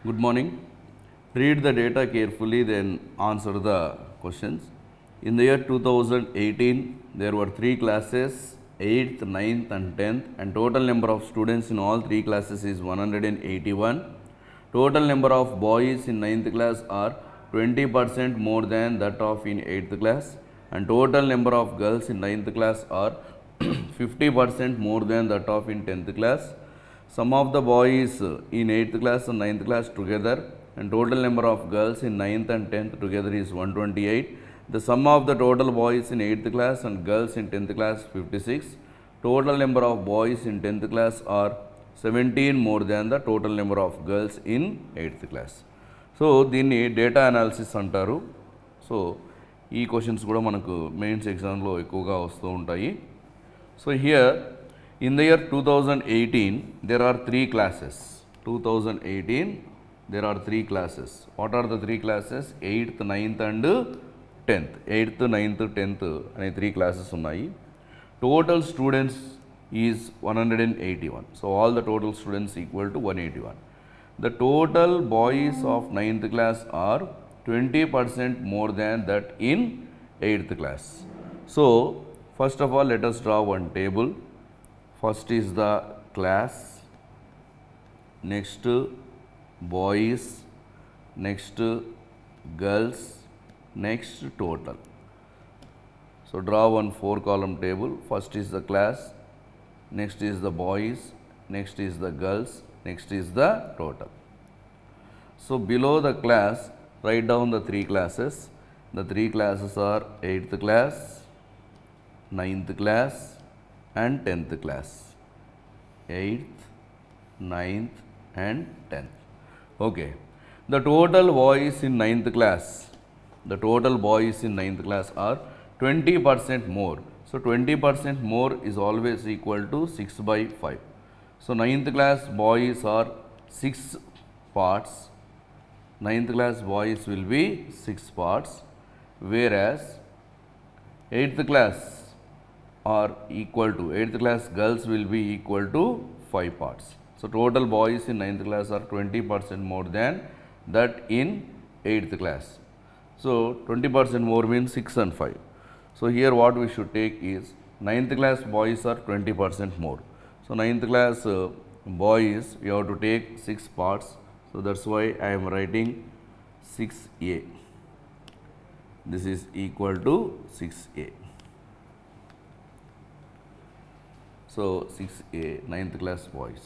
Good morning. Read the data carefully, then answer the questions. In the year 2018, there were 3 classes, 8th, 9th and 10th, and total number of students in all 3 classes is 181. Total number of boys in 9th class are 20% more than that of in 8th class, and total number of girls in 9th class are 50% more than that of in 10th class. Sum of the boys in 8th class and 9th class together and total number of girls in 9th and 10th together is 128. The sum of the total boys in 8th class and girls in 10th class 56. Total number of boys in 10th class are 17 more than the total number of girls in 8th class. So దీన్ని data analysis అంటారు. So ఈ questions కూడా మనకు mains ఎగ్జామ్లో ఎక్కువగా వస్తూ ఉంటాయి. So here in the year 2018, there are 3 classes. 2018, there are 3 classes. What are the 3 classes? 8th, 9th and 10th. 8th, 9th, 10th and 3 classes ఉన్నాయి. Total students is 181. So all the total students equal to 181. The total boys of 9th class are 20% more than that in 8th class. So first of all, let us draw one table. First is the class, next boys, next girls, next total. So draw one 4-column table. First is the class, next is the boys, next is the girls, next is the total. So below the class, write down the 3 classes. The 3 classes are 8th class, 9th class and 10th class. 8th, 9th and 10th. Okay. The total boys in 9th class, the total boys in 9th class are 20% more. So 20% more is always equal to 6 by 5. So 9th class boys are 6 parts. 9th class boys will be 6 parts, whereas 8th class are equal to 8th class girls will be equal to 5 parts. So total boys in 9th class are 20% more than that in 8th class. So 20% more means 6 and 5. So here what we should take is 9th class boys are 20% more. So 9th class boys we have to take 6 parts. So that's why I am writing 6a. This is equal to 6a. So 6a, 9th class boys,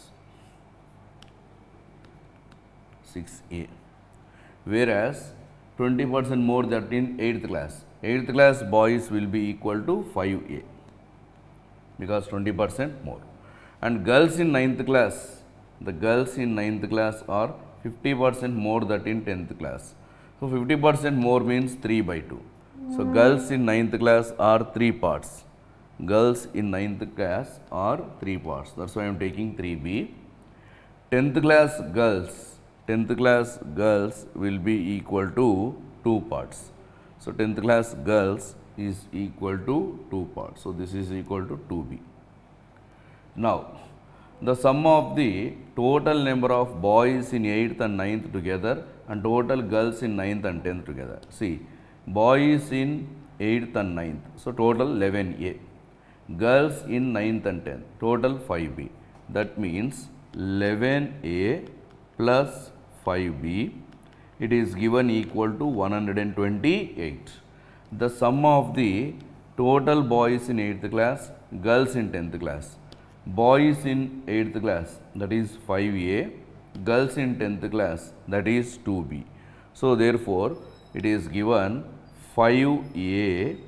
6a, whereas 20% more that in 8th class. 8th class boys will be equal to 5a because 20% more. And girls in 9th class, the girls in 9th class are 50% more that in 10th class. So 50% more means 3 by 2. So girls in 9th class are 3 parts. Girls in 9th class are 3 parts. That's why I am taking 3b. 10th class girls will be equal to 2 parts. So 10th class girls is equal to 2 parts. So this is equal to 2b. Now the sum of the total number of boys in 8th and 9th together and total girls in 9th and 10th together. See, boys in 8th and 9th, so total 11a. Girls in 9th and 10th, total 5b. That means 11a plus 5b, it is given equal to 128. The sum of the total boys in 8th class, girls in 10th class. Boys in 8th class, that is 5a, girls in 10th class, that is 2b. So therefore, it is given 5a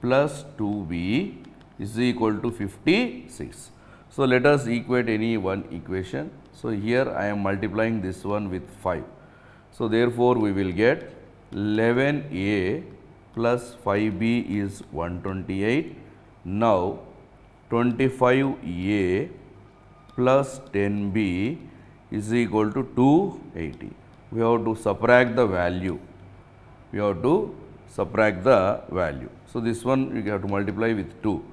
plus 2b is equal to 56. So let us equate any one equation. So here I am multiplying this one with 5. So therefore we will get 11a plus 5b is 128. Now 25a plus 10b is equal to 280. We have to subtract the value. So this one you have to multiply with 2.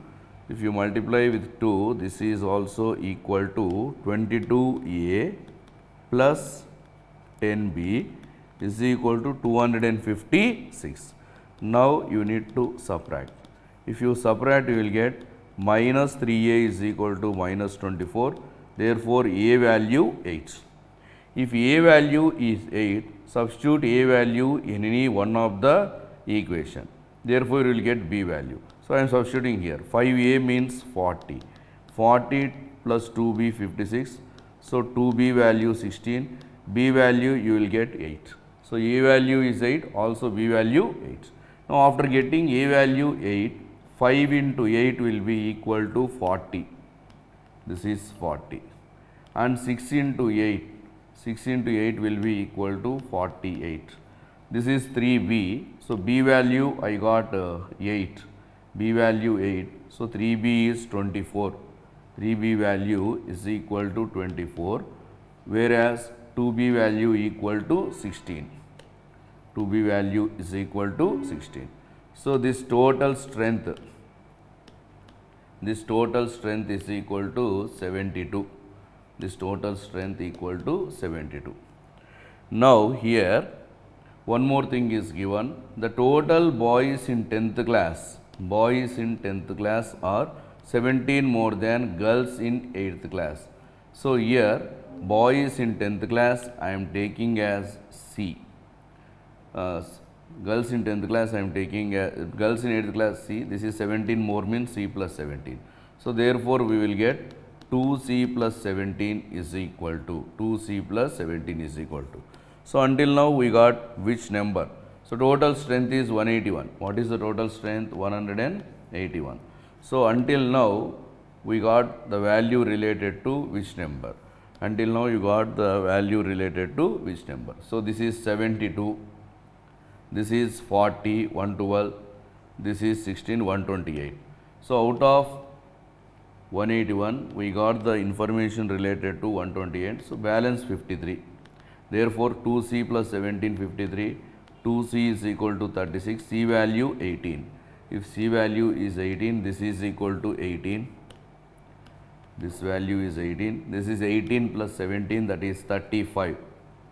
If you multiply with 2, this is also equal to 22a plus 10B is equal to 256. Now you need to subtract. If you subtract, you will get minus 3A is equal to minus 24. Therefore, A value 8. If A value is 8, substitute A value in any one of the equation. Therefore, you will get B value. So, I am substituting here. 5A means 40. 40 plus 2B 56. So, 2B value 16. B value you will get 8. So, A value is 8, also B value 8. Now, after getting A value 8, 5 into 8 will be equal to 40. This is 40. And 6 into 8 will be equal to 48. This is 3B. So, B value I got 8, B value 8. So, 3B is 24, 3B value is equal to 24, whereas 2B value equal to 16, 2B value is equal to 16. So, this total strength is equal to 72. This total strength equal to 72. Now, here one more thing is given. The total boys in 10th class are 17 more than girls in 8th class. So, here boys in 10th class I am taking as C. Girls in 10th class I am taking girls in 8th class C. This is 17 more means C plus 17. So, therefore, we will get 2C plus 17 is equal to 2C plus 17 is equal to. So, until now we got which number? So, total strength is 181. What is the total strength? 181. So, until now we got the value related to which number? Until now you got the value related to which number? So, this is 72, this is 40, 112, this is 16, 128. So, out of 181 we got the information related to 128. So, balance 53. Therefore, 2C plus 17 53, 2C is equal to 36, C value 18. If C value is 18, this is equal to 18, this value is 18, this is 18 plus 17, that is 35,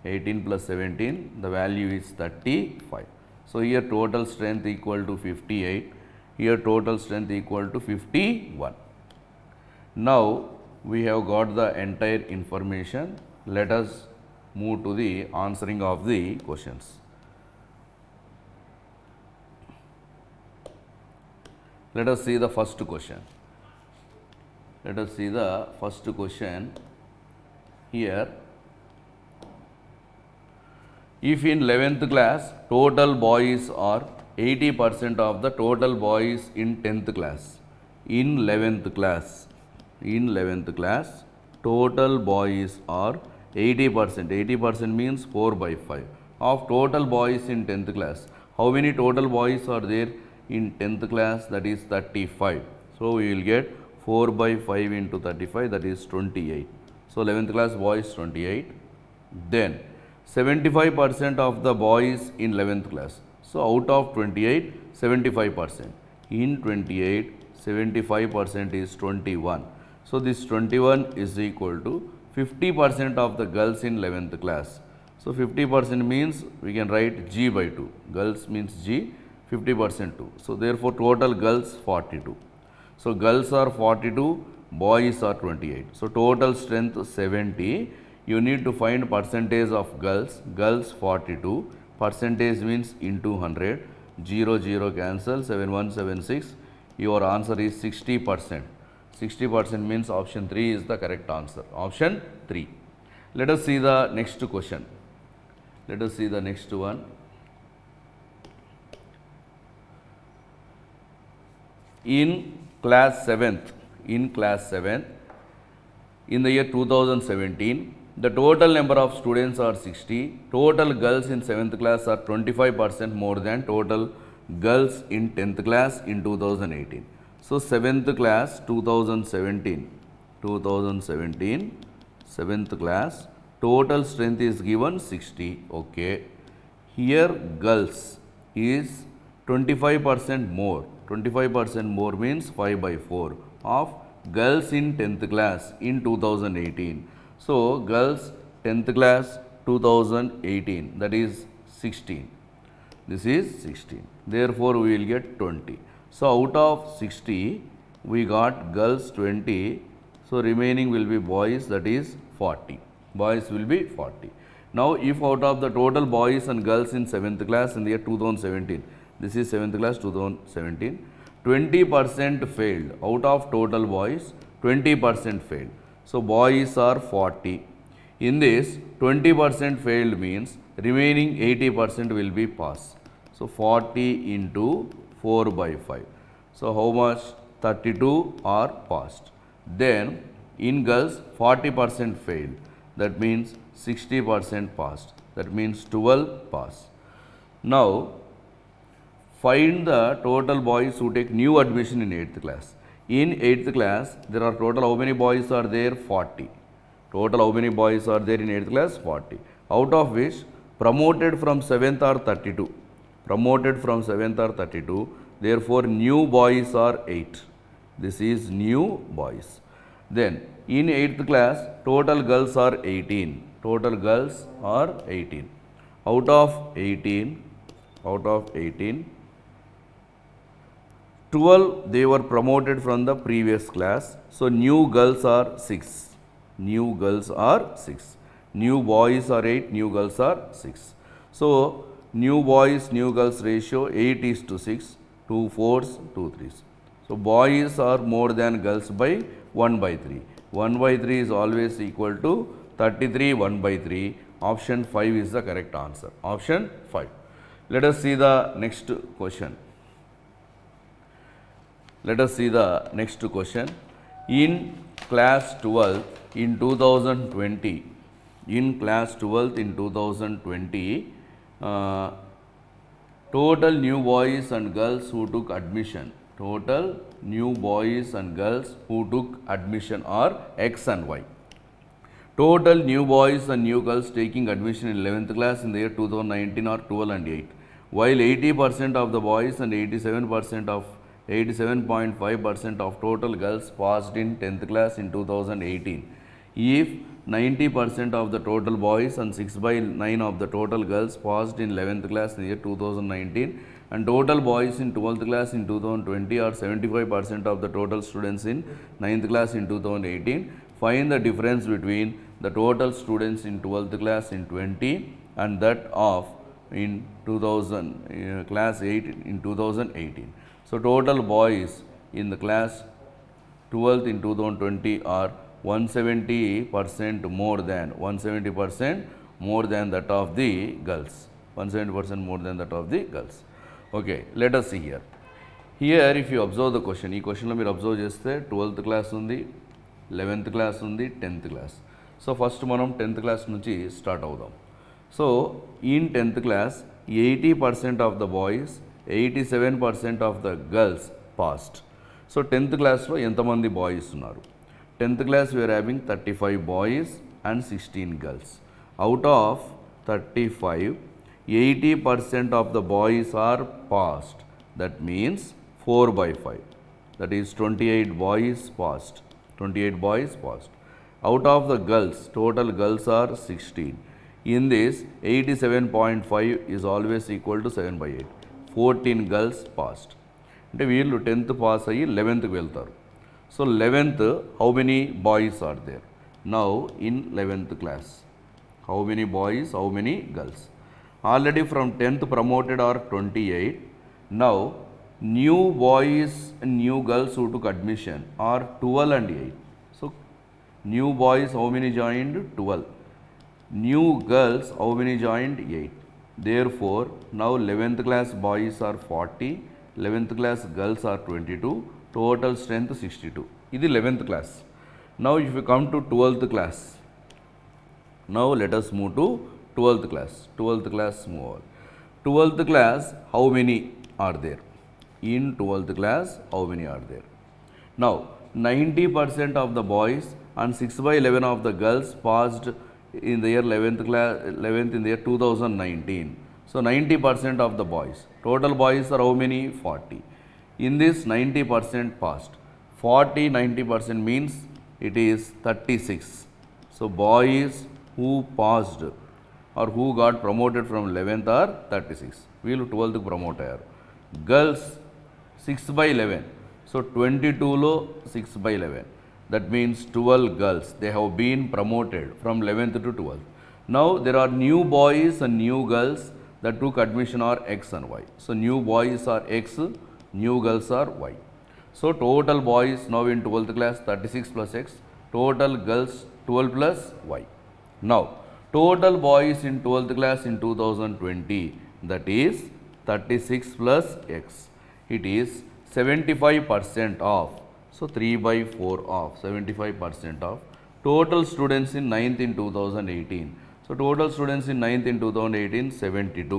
18 plus 17, the value is 35. So, here total strength equal to 58, here total strength equal to 51. Now, we have got the entire information. Let us move to the answering of the questions. Let us see the first question. Let us see the first question here. If in 11th class total boys are 80% of the total boys in 10th class, in 11th class total boys are 80%, 80% means 4 by 5 of total boys in 10th class. How many total boys are there in 10th class? That is 35. So, we will get 4 by 5 into 35, that is 28. So, 11th class boys 28. Then 75% of the boys in 11th class. So, out of 28, 75%. In 28, 75% is 21. So, this 21 is equal to 50% of the girls in 11th class. So, 50% means we can write G by 2. Girls means G, 50% 2. So, therefore, total girls 42. So, girls are 42, boys are 28. So, total strength 70. You need to find percentage of girls. Girls 42. Percentage means into 100. 0, 0 cancel. 7176. Your answer is 60%. 60% means option 3 is the correct answer. Option 3. Let us see the next question. Let us see the next one. In class 7th, in the year 2017, the total number of students are 60. Total girls in 7th class are 25% more than total girls in 10th class in 2018. So, 7th class 2017, 7th class total strength is given 60. Okay. Here girls is 25% more. 25% more means 5 by 4 of girls in 10th class in 2018. So, girls 10th class 2018, that is 16. This is 16. Therefore, we will get 20. So, out of 60, we got girls 20. So, remaining will be boys, that is 40. Boys will be 40. Now, if out of the total boys and girls in 7th class in the year 2017, this is 7th class 2017, 20% failed. Out of total boys, 20% failed. So, boys are 40. In this, 20% failed means remaining 80% will be pass. So, 40 into 4 by 5. So, how much? 32 are passed. Then, in girls, 40% failed. That means 60% passed. That means 12 pass. Now, find the total boys who take new admission in 8th class. In 8th class, there are total how many boys are there? 40. Total how many boys are there in 8th class? 40. Out of which promoted from 7th are 32. Promoted from 7th are 32. Therefore, new boys are 8. This is new boys. Then, in 8th class, total girls are 18. Total girls are 18. Out of 18, 12 they were promoted from the previous class. So, new girls are 6. New girls are 6. New boys are 8. New girls are 6. So, new boys, new girls ratio 8 is to 6. 2 4s, 2 3s. So, boys are more than girls by 1 by 3. 1 by 3 is always equal to 33 1 by 3. Option 5 is the correct answer. Option 5. Let us see the next question. Let us see the next question. In class 12 in 2020, in class 12 in 2020, total new boys and girls who took admission, total new boys and girls who took admission are X and Y. Total new boys and new girls taking admission in 11th class in the year 2019 are 12 and 8. While 80% of the boys and 87.5% of total girls passed in 10th class in 2018. If 90% of the total boys and 6 by 9 of the total girls passed in 11th class in the year 2019 and total boys in 12th class in 2020 are 75% of the total students in 9th class in 2018, find the difference between the total students in 12th class in 20 and that of in 2000 class 8 in 2018. So, total boys in the class 12th in 2020 are 170% more than that of the girls. 170% more than that of the girls. Okay, let us see here. Here, if you observe the question, ఈ క్వశ్చన్లో మీరు observe చేస్తే 12th class ఉంది, 11th class ఉంది, 10th class. So first మనం 10th class నుంచి start అవుదాం. So in 10th class 80% of the boys, 87% of the girls passed. So 10th క్లాస్లో ఎంతమంది బాయ్స్ ఉన్నారు? 10th class we are having 35 boys and 16 girls. Out of 35, 80% of the boys are passed. That means 4 by 5. That is 28 boys passed. 28 boys passed. Out of the girls, total girls are 16. In this, 87.5 is always equal to 7 by 8. 14 girls passed. అంటే వీళ్ళు 10th pass అయ్యి 11th వెళ్తారు. So 11th, how many boys are there? Now in 11th class, how many boys, how many girls? Already from 10th promoted are 28. Now new boys and new girls who took admission are 12 and 8. So new boys how many joined? 12. New girls how many joined? 8. Therefore now 11th class boys are 40, 11th class girls are 22. Total strength 62. This is 11th class. Now, if you come to 12th class, now let us move to 12th class. 12th class move on. 12th class, how many are there? In 12th class, how many are there? Now, 90% of the boys and 6 by 11 of the girls passed in the year 11th class, 11th in the year 2019. So, 90% of the boys. Total boys are how many? 40. In this 90% passed. 40, 90% means it is 36. So, boys who passed or who got promoted from 11th are 36. వీళ్ళు 12th promote అయ్యారు. Girls 6/11. So 22లో 6/11. That means 12 girls. They have been promoted from 11th to 12th. Now there are new boys and new girls that took admission are X and Y. So new boys are X, new girls are Y. So total boys now in 12th class 36 plus X, total girls 12 plus Y. Now total boys in 12th class in 2020, that is 36 plus X. It is 75% of, so 3/4 of 75% of total students in 9th in 2018. So total students in 9th in 2018 72.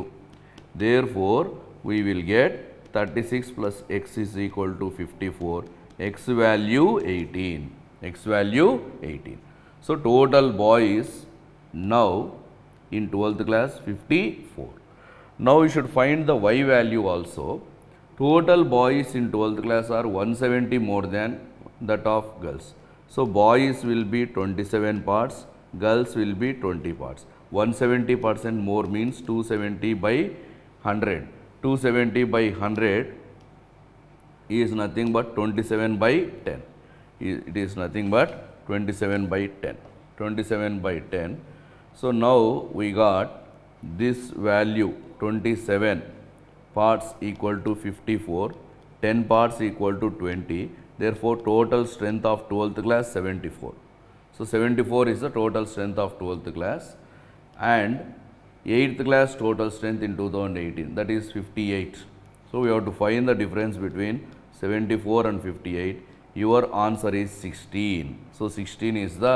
Therefore, we will get 36 plus X is equal to 54. X value 18. X value 18. So total boys now in 12th class 54. Now we should find the Y value also. Total boys in 12th class are 170 more than that of girls. So boys will be 27 parts, girls will be 20 parts. 170% more means 270 by 100. 270 by 100 is nothing but 27 by 10. It is nothing but 27 by 10. 27 by 10. So now we got this value 27 parts equal to 54, 10 parts equal to 20. Therefore, total strength of 12th class 74. So 74 is the total strength of 12th class, and 8th class total strength in 2018, that is 58. So we have to find the difference between 74 and 58. Your answer is 16. So 16 is the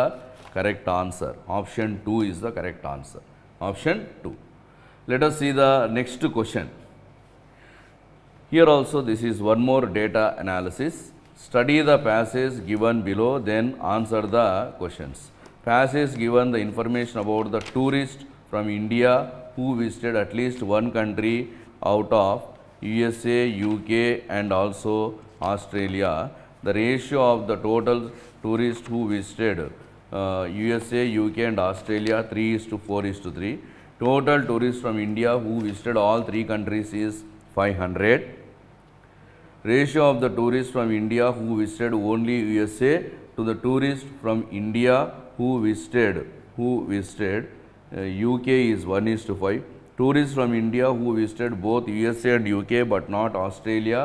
correct answer. Option 2 is the correct answer. Option 2. Let us see the next question. Here also this is one more data analysis. Study the passage given below, then answer the questions. Passage given the information about the tourist from India who visited at least one country out of USA, UK and also Australia. The ratio of the total tourists who visited USA, UK and Australia 3:4:3. Total tourists from India who visited all three countries is 500. Ratio of the tourists from India who visited only USA to the tourists from India who visited UK is 1:5. Tourists from India who visited both USA and UK but not Australia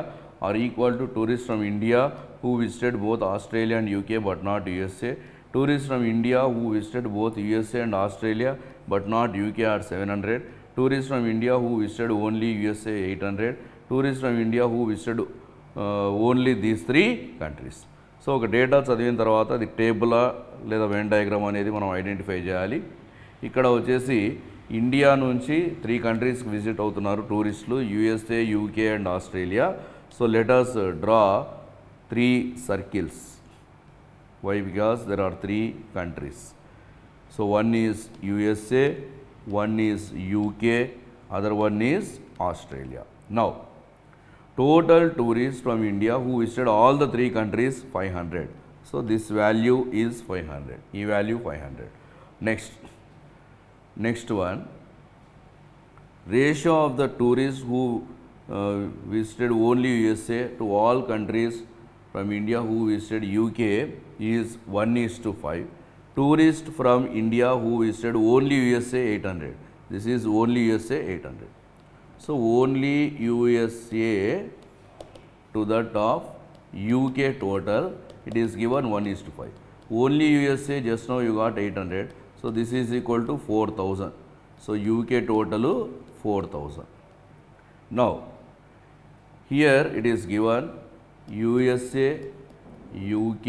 are equal to tourists from India who visited both Australia and UK but not USA. Tourists from India who visited both USA and Australia but not UK are 700. Tourists from India who visited only USA 800. Tourists from India who visited only these 3 countries. So ఒక data చదివిన తర్వాత అది టేబులా లేదా Venn diagram అనేది మనం identify చేయాలి. ఇక్కడ వచ్చేసి ఇండియా నుంచి 3 కంట్రీస్కి విజిట్ అవుతున్నారు టూరిస్టులు, USA, UK and Australia. So let us draw 3 circles. Why? Because there are 3 countries. So one is USA, one is UK, other one is Australia. Now total tourists from India who visited all the 3 countries 500. So this value is 500. E value 500. Next one, ratio of the tourists who visited only USA to all countries from India who visited UK is 1:5. Tourists from India who visited only USA 800. This is only USA 800. So only USA to that of UK total, it is given 1:5. Only USA just now you got 800. So this is equal to 4000. So UK total 4000. Now here it is given USA, UK,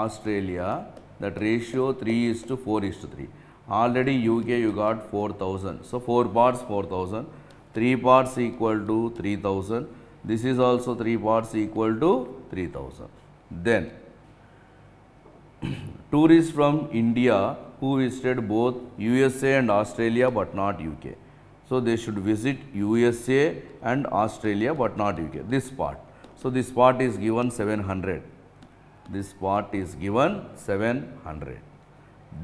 Australia, that ratio 3:4:3. Already UK you got 4000. So 4 parts 4000. 3 parts equal to 3000. This is also 3 parts equal to 3000. Then tourists from India who visited both USA and Australia but not UK. So they should visit USA and Australia but not UK. This part. So this part is given 700. This part is given 700.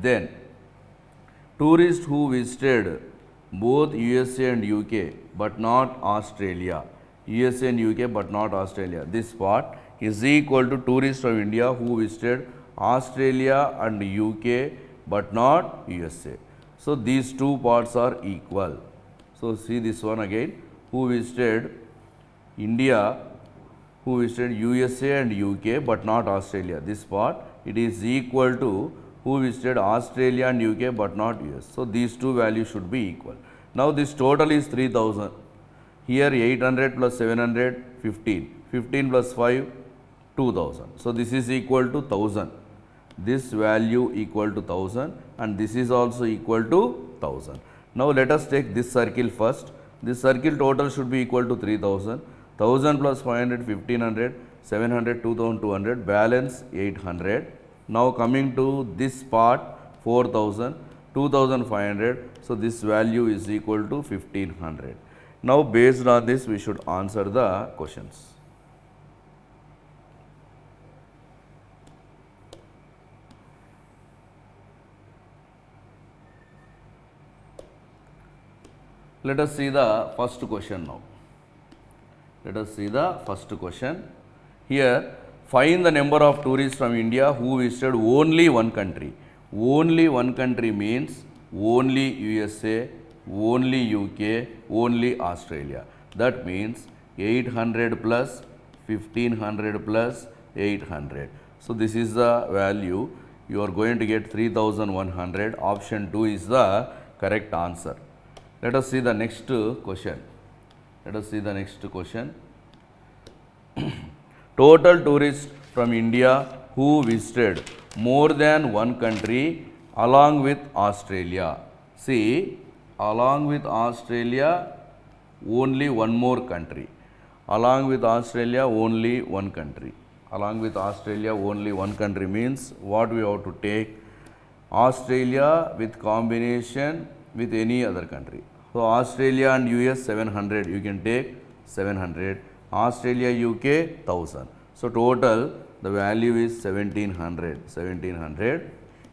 Then Tourists who visited both USA and UK but not Australia. USA and UK but not Australia. This part is equal to tourists from India who visited Australia and UK but not USA. So these two parts are equal. So see this one again. Who visited India, who visited USA and UK but not Australia. This part it is equal to who visited Australia and UK but not US. So these two values should be equal. Now this total is 3000. Here 800 plus 700 15. 15 plus 5 2000. So this is equal to 1000. This value equal to 1000 and this is also equal to 1000. Now let us take this circle first. This circle total should be equal to 3000. 1000 plus 500 1500, 700 2200, balance 800. Now coming to this part 4000, 2500. So this value is equal to 1500. Now based on this we should answer the questions. Let us see the first question now. Let us see the first question. Here, find the number of tourists from India who visited only one country. Only one country means only USA, only UK, only Australia. That means 800 plus 1500 plus 800. So this is the value. You are going to get 3100. Option 2 is the correct answer. Let us see the next question. Let us see the next question. Total tourists from India who visited more than one country along with Australia. See, along with Australia, only one more country. Along with Australia, only one country. Along with Australia, only one country means what we have to take? Australia with combination with any other country. So Australia and US 700, you can take 700. Australia, UK 1000. So total the value is 1700. 1700.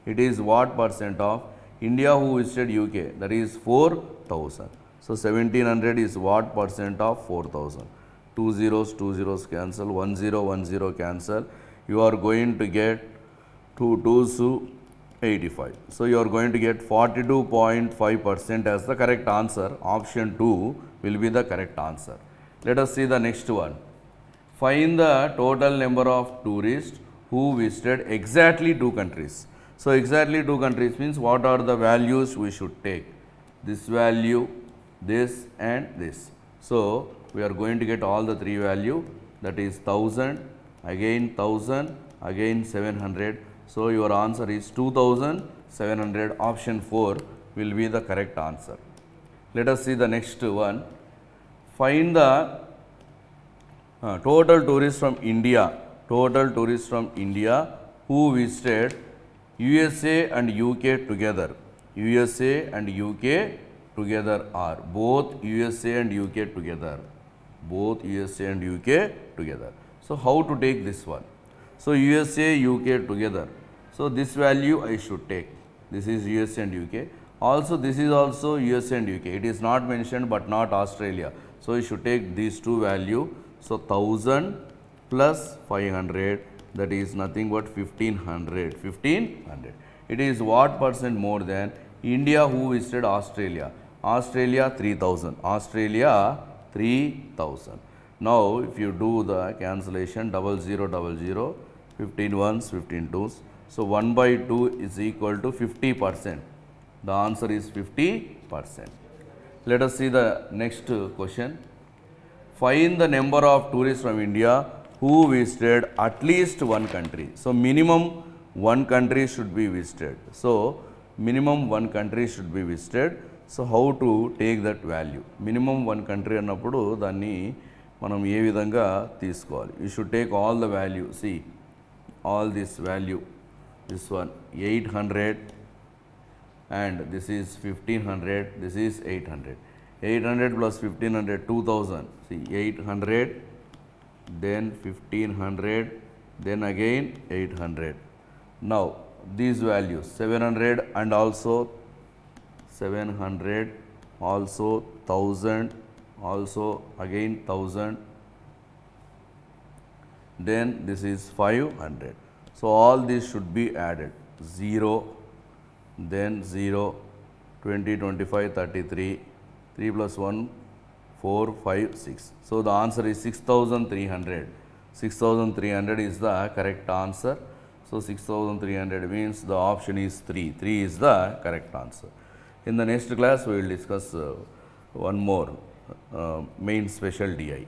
It is what percent of India who visited UK? That is 4000. So 1700 is what percent of 4000? Two zeros cancel. 1010 cancel. You are going to get 2 2s 85. So you are going to get 42.5% as the correct answer. Option 2 will be the correct answer. Let us see the next one. Find the total number of tourists who visited exactly two countries. So exactly two countries means what are the values we should take? This value, this and this. So we are going to get all the three value, that is 1000, again 1000, again 700. So your answer is 2700. Option 4 will be the correct answer. Let us see the next one. Find the total tourists from India. Total tourists from India who visited USA and UK together. USA and UK together are both USA and UK together. Both USA and UK together. So how to take this one? So USA, UK together. So this value I should take. This is USA and UK. Also this is also USA and UK. It is not mentioned but not Australia. So you should take these two value. So 1000 plus 500, that is nothing but 1500. 1500. It is what percent more than India who visited Australia? Australia 3000. Australia 3000. Now if you do the cancellation 0000, 15 ones, 15 twos. So 1 by 2 is equal to 50%. The answer is 50%. Let us see the next question. Find the number of tourists from India who visited at least one country. So minimum one country should be visited. So minimum one country should be visited. So how to take that value? Minimum one country అన్నప్పుడు దాన్ని మనం ఏ విధంగా తీసుకోవాలి? You should take all the value. See, all this value. This one 800 and this is 1500, this is 800. 800 plus 1500, 2000. See, 800, then 1500, then again 800. Now these values 700 and also 700, also 1000, also again 1000, then this is 500. So, all these should be added 0, then 0, 20, 25, 33, 3 plus 1, 4, 5, 6. So, the answer is 6300. 6300 is the correct answer. So, 6300 means the option is 3. 3 is the correct answer. In the next class, we will discuss one more main special DI.